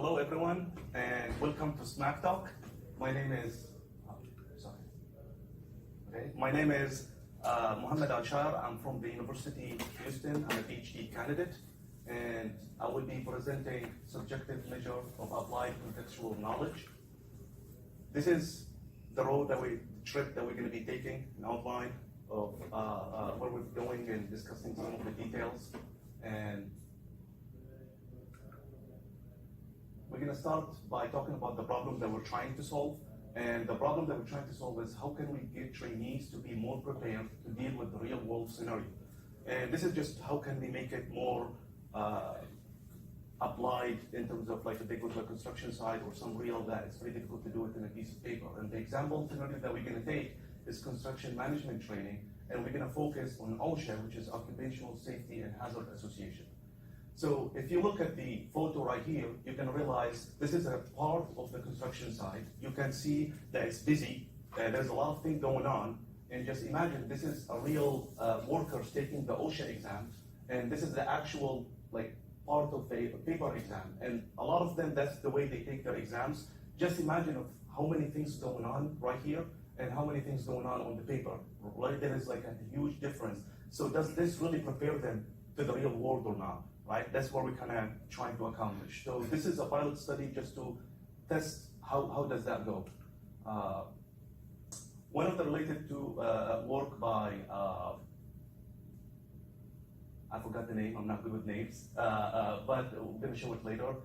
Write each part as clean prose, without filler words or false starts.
Hello, everyone, and welcome to Smack Talk. My name is, Mohammed Alshair. I'm from the University of Houston. I'm a Ph.D. candidate, and I will be presenting subjective measure of applied contextual knowledge. This is the trip that we're going to be taking, an outline of where we're going and discussing some of the details. And we're going to start by talking about the problem that we're trying to solve. And the problem that we're trying to solve is how can we get trainees to be more prepared to deal with the real world scenario. And this is just how can we make it more applied in terms of like if they go to a construction site or some real that it's very difficult to do it in a piece of paper. And the example scenario that we're going to take is construction management training, and we're going to focus on OSHA, which is Occupational Safety and Hazard Association. So if you look at the photo right here, you can realize this is a part of the construction site. You can see that it's busy, there's a lot of things going on, and just imagine this is a real workers taking the OSHA exam, and this is the actual like part of the paper exam. And a lot of them, that's the way they take their exams. Just imagine of how many things going on right here and how many things going on the paper. Right, there is like a huge difference. So does this really prepare them to the real world or not? Right? That's what we're kind of trying to accomplish. So this is a pilot study just to test how does that go. One of the related to work by, I forgot the name, I'm not good with names, but we're going to show it later,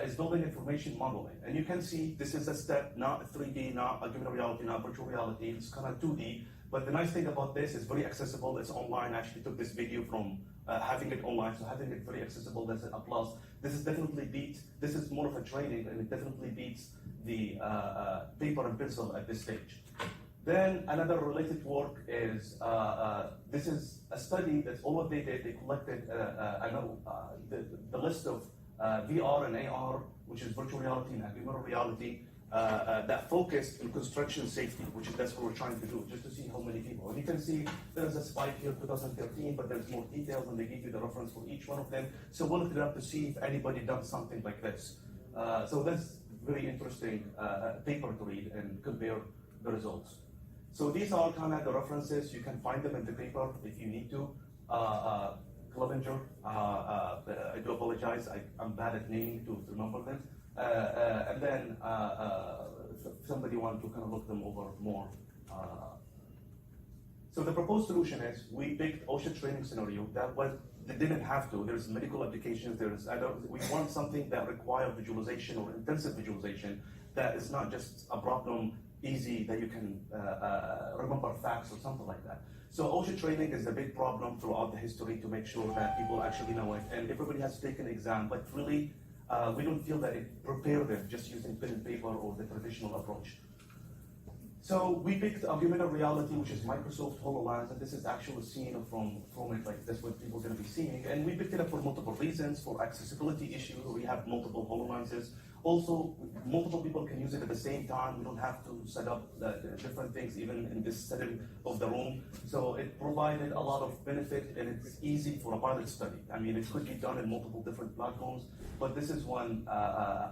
is building information modeling. And you can see this is a step, not 3D, not augmented reality, not virtual reality, it's kind of 2D. But the nice thing about this is very accessible, it's online. I actually took this video from having it online, so having it very accessible, that's a plus. This is definitely this is more of a training, and it definitely beats the paper and pencil at this stage. Then another related work is, this is a study that's all what they did, they collected the list of VR and AR, which is virtual reality and augmented reality, that focused on construction safety, that's what we're trying to do, just to see how many people. And you can see there's a spike here, 2013, but there's more details, and they give you the reference for each one of them. So we'll look it up to see if anybody done something like this. So that's very interesting paper to read and compare the results. So these are kind of the references. You can find them in the paper if you need to. Clevenger, I do apologize, I'm bad at naming to remember them. And then if somebody wants to kind of look them over more. So the proposed solution is we picked OSHA training scenario they didn't have to. There's medical applications, we want something that requires visualization or intensive visualization that is not just a problem easy that you can remember facts or something like that. So OSHA training is a big problem throughout the history to make sure that people actually know it, and everybody has to take an exam, but really we don't feel that it prepared them just using pen and paper or the traditional approach. So we picked augmented reality, which is Microsoft HoloLens, and this is actually seen from it, like that's what people are going to be seeing. And we picked it up for multiple reasons, for accessibility issues. We have multiple HoloLenses. Also, multiple people can use it at the same time. We don't have to set up different things even in this setting of the room. So it provided a lot of benefit, and it's easy for a pilot study. I mean, it could be done in multiple different platforms, but this is one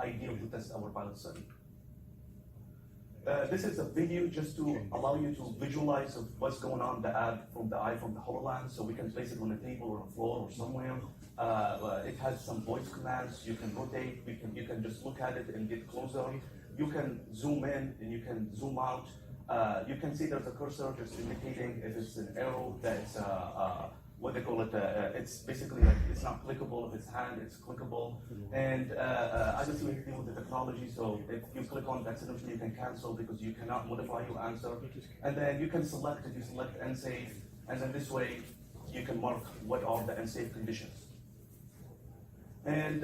ideal to test our pilot study. This is a video just to allow you to visualize of what's going on the eye from the HoloLens, so we can place it on a table or a floor or somewhere. It has some voice commands. You can rotate. You can just look at it and get closer. You can zoom in and you can zoom out. You can see there's a cursor just indicating if it's an arrow that's what they call it. It's basically like it's not clickable. If it's hand, it's clickable. And obviously we deal with the technology. So if you click on it accidentally, you can cancel because you cannot modify your answer. And then you can select if you select unsafe, and then this way you can mark what are the unsafe conditions. And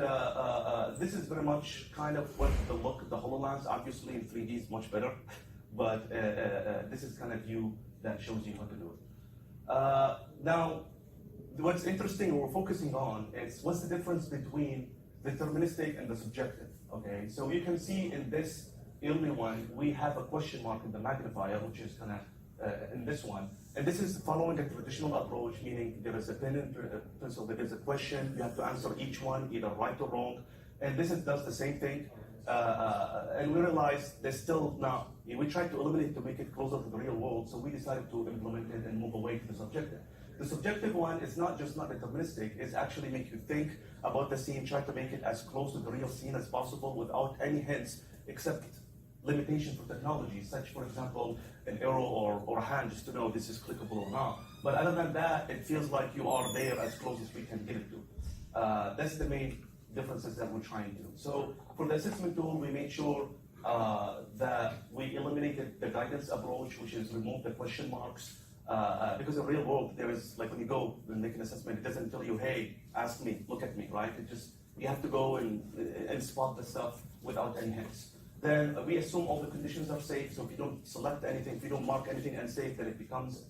this is very much kind of what the look of the HoloLens. Obviously in 3D is much better, but this is kind of view that shows you how to do it. Now, what's interesting we're focusing on is what's the difference between deterministic and the subjective, okay? So you can see in this early one, we have a question mark in the magnifier, which is kind of in this one. And this is following a traditional approach, meaning there is a pen and pencil, there is a question, you have to answer each one, either right or wrong. And does the same thing. And we realized there's still not, we tried to eliminate to make it closer to the real world, so we decided to implement it and move away to the subjective. The subjective one is not just not deterministic, it's actually make you think about the scene, try to make it as close to the real scene as possible without any hints except limitations for technology, such for example, an arrow or a hand just to know this is clickable or not. But other than that, it feels like you are there as close as we can get it to. That's the main differences that we're trying to do. So for the assessment tool, we made sure that we eliminated the guidance approach, which is remove the question marks. Because in the real world, there is, like when you go and make an assessment, it doesn't tell you, hey, ask me, look at me, right? It just, you have to go and spot the stuff without any hints. Then we assume all the conditions are safe, so if you don't select anything, if you don't mark anything unsafe, then it becomes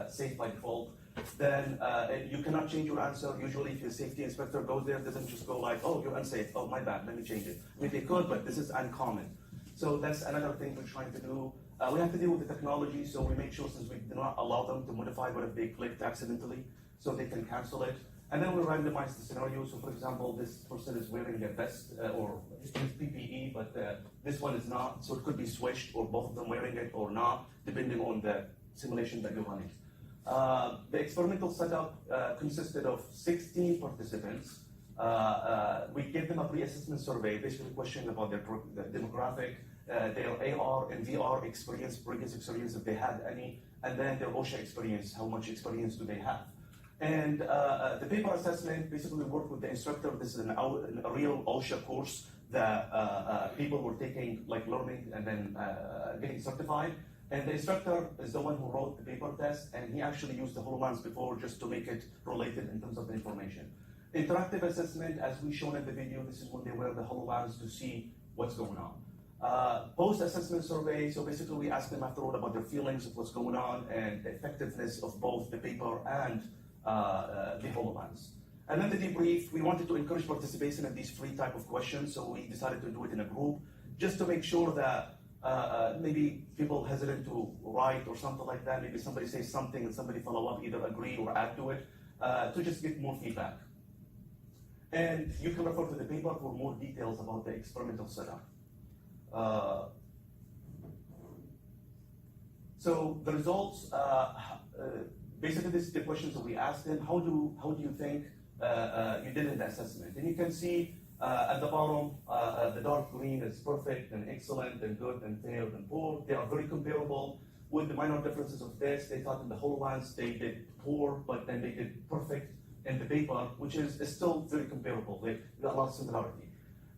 safe by default. Then you cannot change your answer. Usually if your safety inspector goes there, it doesn't just go like, oh, you're unsafe, oh, my bad, let me change it. I mean, they could, but this is uncommon. So that's another thing we're trying to do. We have to deal with the technology, so we make sure since we do not allow them to modify what if they clicked accidentally, so they can cancel it. And then we randomize the scenario. So for example, this person is wearing a vest or PPE, but this one is not. So it could be switched or both of them wearing it or not, depending on the simulation that you're running. The experimental setup consisted of 16 participants. We gave them a pre-assessment survey, basically questioning about their demographic, their AR and VR experience, previous experience if they had any, and then their OSHA experience, how much experience do they have. And the paper assessment, basically we worked with the instructor. This is a real OSHA course that people were taking, like learning and then getting certified. And the instructor is the one who wrote the paper test, and he actually used the HoloLens before just to make it related in terms of the information. Interactive assessment, as we shown in the video, this is when they wear the HoloLens to see what's going on. Post-assessment survey, so basically we ask them afterward about their feelings of what's going on and the effectiveness of both the paper and the HoloLens. And then the debrief, we wanted to encourage participation in these 3 type of questions, so we decided to do it in a group, just to make sure that maybe people hesitant to write or something like that, maybe somebody says something and somebody follow up, either agree or add to it, to just get more feedback. And you can refer to the paper for more details about the experimental setup. So the results, basically this is the questions that we asked them. How do you think you did in the assessment? And you can see at the bottom, the dark green is perfect and excellent and good and fair and poor. They are very comparable with the minor differences of this. They thought in the HoloLens they did poor, but then they did perfect in the paper, which is still very comparable. They got a lot of similarity.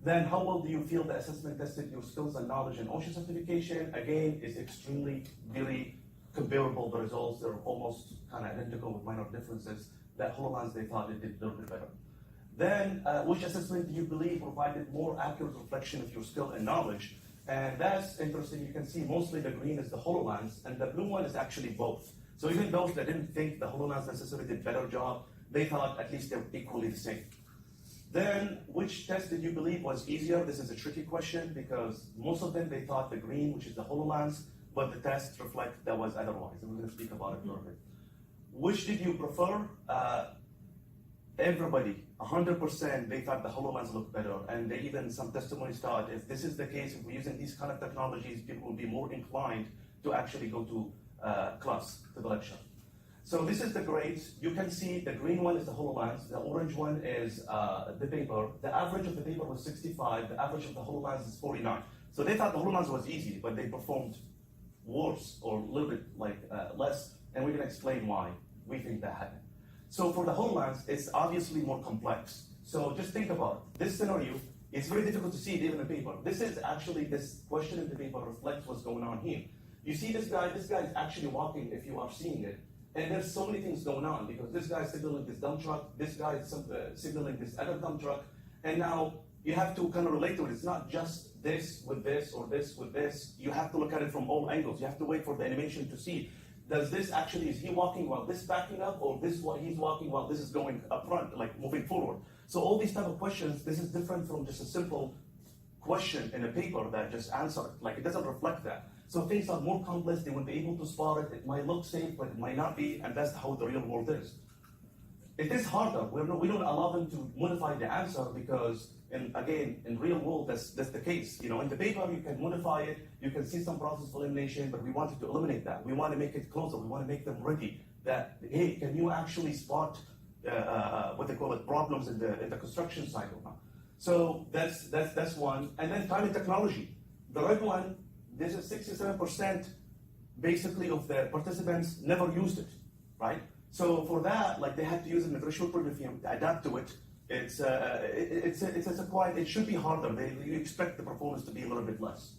Then how well do you feel the assessment tested your skills and knowledge in OSHA certification? Again, is extremely, very comparable. The results are almost kind of identical with minor differences. That HoloLens, they thought it did a little bit better. Then, which assessment do you believe provided more accurate reflection of your skill and knowledge? And that's interesting. You can see mostly the green is the HoloLens, and the blue one is actually both. So even those that didn't think the HoloLens necessarily did a better job, they thought at least they're equally the same. Then, which test did you believe was easier? This is a tricky question because most of them, they thought the green, which is the HoloLens, but the tests reflect that was otherwise. And we're going to speak about it a little bit. Which did you prefer? Everybody, 100%, they thought the HoloLens looked better. And they even, some testimonies thought, if this is the case, if we're using these kind of technologies, people will be more inclined to actually go to class, to the lecture. So this is the grades. You can see the green one is the HoloLens, the orange one is the paper. The average of the paper was 65, the average of the HoloLens is 49. So they thought the HoloLens was easy, but they performed worse or a little bit like less, and we're gonna explain why we think that happened. So for the HoloLens, it's obviously more complex. So just think about it. This scenario, it's very difficult to see it even in the paper. This is actually, this question in the paper reflects what's going on here. You see this guy is actually walking if you are seeing it. And there's so many things going on because this guy is signaling this dump truck, this guy is signaling this other dump truck, and now you have to kind of relate to it. It's not just this with this or this with this. You have to look at it from all angles. You have to wait for the animation to see, does this actually, is he walking while this backing up, or this what he's walking while this is going up front, like moving forward? So all these type of questions, this is different from just a simple question in a paper that just answered. Like it doesn't reflect that. So things are more complex, they won't be able to spot it. It might look safe, but it might not be, and that's how the real world is. It is harder. We don't allow them to modify the answer because, in real world, that's the case. In the paper, you can modify it, you can see some process of elimination, but we wanted to eliminate that. We want to make it closer. We want to make them ready that, hey, can you actually spot what they call it, problems in the construction cycle now? So that's one. And then time and technology. The red one, there's a 67% basically of the participants never used it, right? So for that, they had to use it in a threshold premium to adapt to it. It should be harder. You expect the performance to be a little bit less.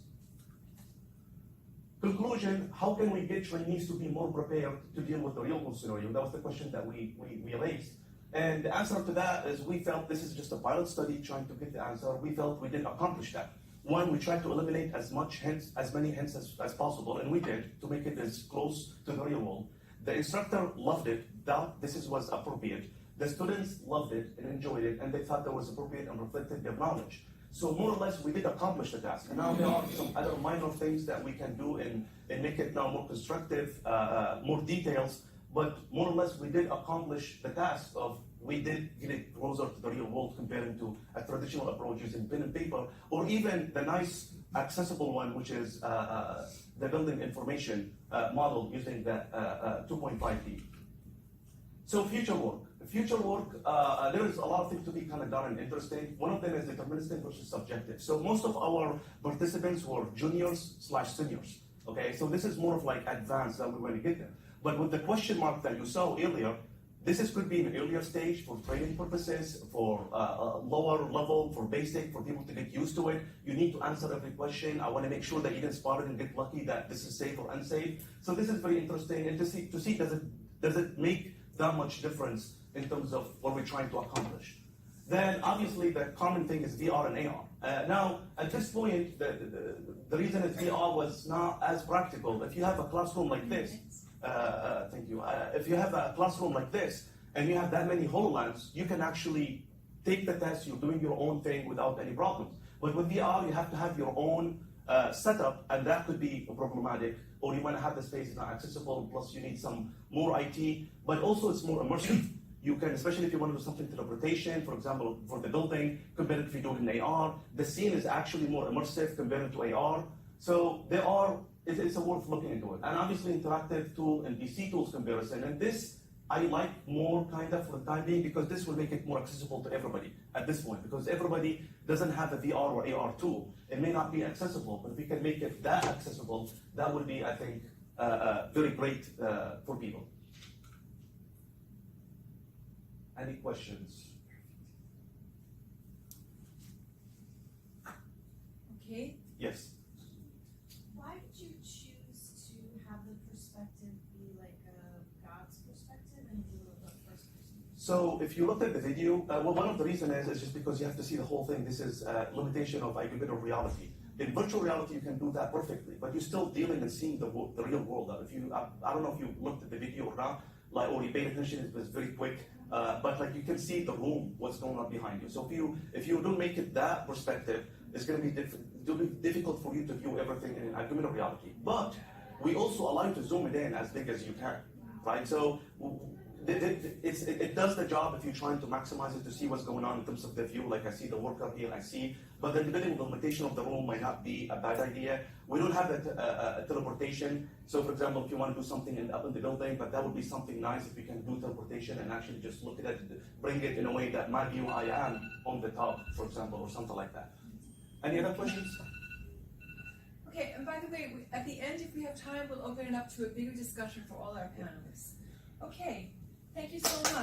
Conclusion, how can we get trainees to be more prepared to deal with the real world scenario? That was the question that we raised. And the answer to that is we felt this is just a pilot study trying to get the answer. We felt we didn't accomplish that. One, we tried to eliminate as many hints as possible, and we did, to make it as close to the real world. The instructor loved it, thought this was appropriate. The students loved it and enjoyed it, and they thought that was appropriate and reflected their knowledge. So more or less, we did accomplish the task. And now there are some other minor things that we can do and make it now more constructive, more details. But more or less, we did accomplish the task of, we did get it closer to the real world comparing to a traditional approach using pen and paper, or even the nice accessible one, which is the building information model using the 2.5D. So future work. There is a lot of things to be kind of done and interesting. One of them is deterministic versus subjective. So most of our participants were juniors/seniors. Okay, so this is more of advanced that we're going to get there. But with the question mark that you saw earlier, this could be an earlier stage for training purposes, for lower level, for basic, for people to get used to it. You need to answer every question. I want to make sure that you didn't spot it and get lucky that this is safe or unsafe. So this is very interesting, and to see does it make that much difference in terms of what we're trying to accomplish. Then obviously the common thing is VR and AR. Now at this point, the reason is VR was not as practical. If you have a classroom like this, thank you. If you have a classroom like this and you have that many HoloLens, you can actually take the test. You're doing your own thing without any problems. But with VR, you have to have your own setup, and that could be problematic. Or you want to have the space not accessible. Plus, you need some more IT, but also it's more immersive. You can, especially if you want to do something teleportation, for example, for the building, compared to if you do it in AR, the scene is actually more immersive compared to AR. So it's worth looking into it. And obviously interactive tool and DC tools comparison. And this, I like more kind of for the time being, because this will make it more accessible to everybody at this point, because everybody doesn't have a VR or AR tool. It may not be accessible, but if we can make it that accessible, that would be, I think, very great for people. Any questions? Okay. Yes. Why did you choose to have the perspective be like God's perspective and do the first person? So if you looked at the video, one of the reasons is just because you have to see the whole thing. This is a limitation of Augmented-Reality. In virtual reality, you can do that perfectly, but you're still dealing and seeing the real world. I don't know if you looked at the video or not, or you paid attention. It was very quick. But you can see the room, what's going on behind you. So if you don't make it that perspective, it's going to be difficult for you to view everything in augmented reality. But we also allow you to zoom it in as big as you can, right? So it does the job if you're trying to maximize it to see what's going on in terms of the view. Like I see the worker here, but then depending on the limitation of the room might not be a bad idea. We don't have that teleportation. So for example, if you want to do something up in the building, but that would be something nice if we can do teleportation and actually just look at it, bring it in a way that my view I am on the top, for example, or something like that. Any other questions? Okay, and by the way, at the end, if we have time, we'll open it up to a bigger discussion for all our panelists. Okay, thank you so much.